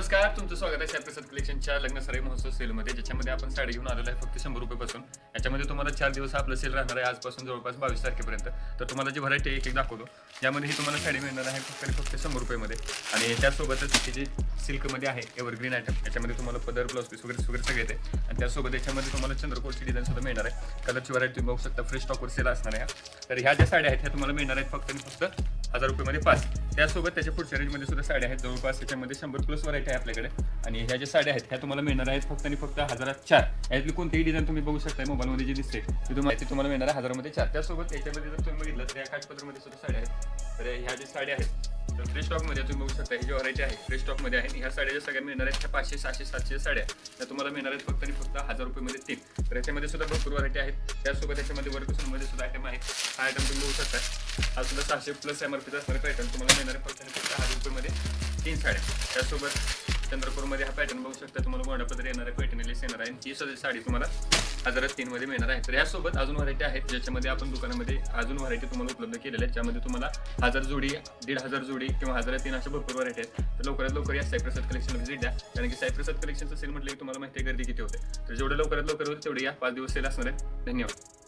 नमस्कार, तुमचं स्वागत आहे सायप्रसाद कलेक्शनच्या लग्न सराई महोत्सव सेलमध्ये, ज्याच्यामध्ये आपण साडी घेऊन आलेलो आहे फक्त 100 रुपयापासून. याच्यामध्ये तुम्हाला 4 दिवस आपलं सेल राहणार आहे, आजपासून जवळपास 22 तारखेपर्यंत. तर तुम्हाला जी व्हरायटी एक एक दाखवतो, यामध्ये ही तुम्हाला साडी मिळणार आहे फक्त आणि फक्त 100 रुपयामध्ये. आणि त्यासोबतच ही जी सिल्कमध्ये आहे एव्हरग्रीन आयटम, याच्यामध्ये तुम्हाला पदर, ब्लाउज पीस वगैरे सगळे येते. आणि त्यासोबत याच्यामध्ये तुम्हाला चंद्रकोरची डिझाईन सुद्धा मिळणार आहे. कलरची व्हरायटी तुम्ही बघू शकता, फ्रेश स्टॉकवर सेल असणार आहे. तर ह्या ज्या साड्या आहेत ह्या तुम्हाला मिळणार आहेत फक्त आणि फक्त 1000 रुपयामध्ये 5. त्यासोबत त्याच्या पुढच्या रेंजमध्ये सुद्धा साड्या आहेत, जवळपास त्याच्यामध्ये 100+ व्हरायटी आहे आपल्याकडे. आणि ह्या ज्या साड्या आहेत ह्या तुम्हाला मिळणार आहेत फक्त आणि फक्त 1004. यातली कोणतीही डिझाईन तुम्ही बघू शकता मोबाईलमध्ये जी दिसते ती तुम्हाला मिळणार आहे 1000मध्ये 4. त्यासोबत याच्यामध्ये जर तुम्ही बघितलं तर या काठपदरमध्ये सुद्धा साड्या आहेत. तर ह्या ज्या साड्या आहेत तर फ्रेश स्टॉकमध्ये तुम्ही बघू शकता, ही जी व्हरायटी आहे फ्रेश स्टॉकमध्ये आहे. ह्या साड्या ज्या सगळ्या मिळणार आहेत त्या 500, 600, 700 साड्या त्या तुम्हाला मिळणार आहेत फक्त आणि फक्त 1000 रुपयामध्ये 3. तर याच्यामध्ये सुद्धा भरपूर व्हरायटी आहेत. त्यासोबत याच्यामध्ये वर्कसूनमध्ये सुद्धा आयटम आहे. हा आयटम तुम्ही बघू शकता, हा सुद्धा 600+ MRP असणारा पॅटर्न तुम्हाला मिळणार आहे फक्त आणि फक्त 1000 रुपयामध्ये 3 साड्या. त्यासोबत चंद्रपूरमध्ये हा पॅटर्न बघू शकता, तुम्हाला गोंडा पदर येणार आहे, पैठणी लेस येणार आहे. ही सगळी साडी तुम्हाला 1003 मध्ये मिळणार आहे. तर यासोबत अजून व्हरायटी आहेत ज्याच्यामध्ये आपण दुकानामध्ये अजून व्हरायटी तुम्हाला उपलब्ध केलेल्या आहेत, ज्यामध्ये तुम्हाला 1000 जोडी, 1500 जोडी किंवा 1003 अशा भरपूर व्हरायटी आहेत. तर लवकरात लवकर या सायप्रसाद कलेक्शनला व्हिजिट द्या, कारण की सायप्रसाद कलेक्शनचं सेल म्हटलं की तुम्हाला माहिती आहे गर्दी किती होते. तर जेवढं लवकरात लवकर होईल तेवढे या, 5 दिवस सेल असणार आहे. धन्यवाद.